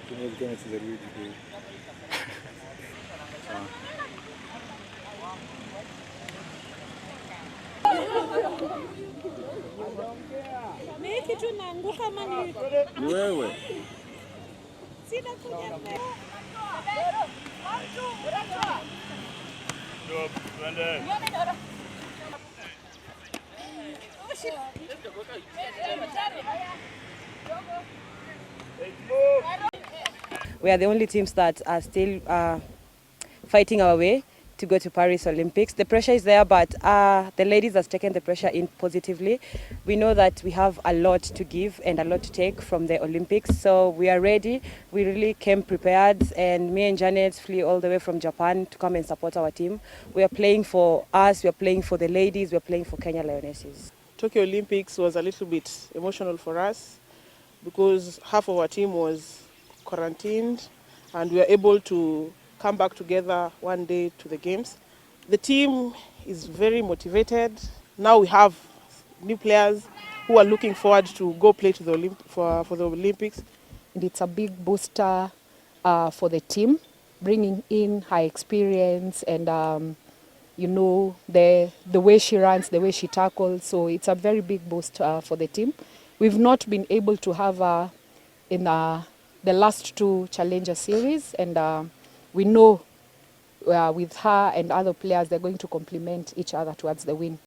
Tunaweza tunacheza rudi kidogo. Mimi kitu naanguka kama Ni wewe. sina kuja mbele. We are the only teams that are still fighting our way to go to Paris Olympics. The pressure is there, but the ladies have taken the pressure in positively. We know that we have a lot to give and a lot to take from the Olympics, so we are ready. We really came prepared, and me and Janet flew all the way from Japan to come and support our team. We are playing for us, we are playing for the ladies, we are playing for Kenya Lionesses. Tokyo Olympics was a little bit emotional for us because half of our team was quarantined and we were able to come back together one day to the games. The team is very motivated. Now we have new players who are looking forward to go play to the for the Olympics. And it's a big booster for the team, bringing in her experience and you know, the way she runs, the way she tackles. So it's a very big boost for the team. We've not been able to have her in the last two Challenger series, and we know with her and other players, they're going to complement each other towards the win.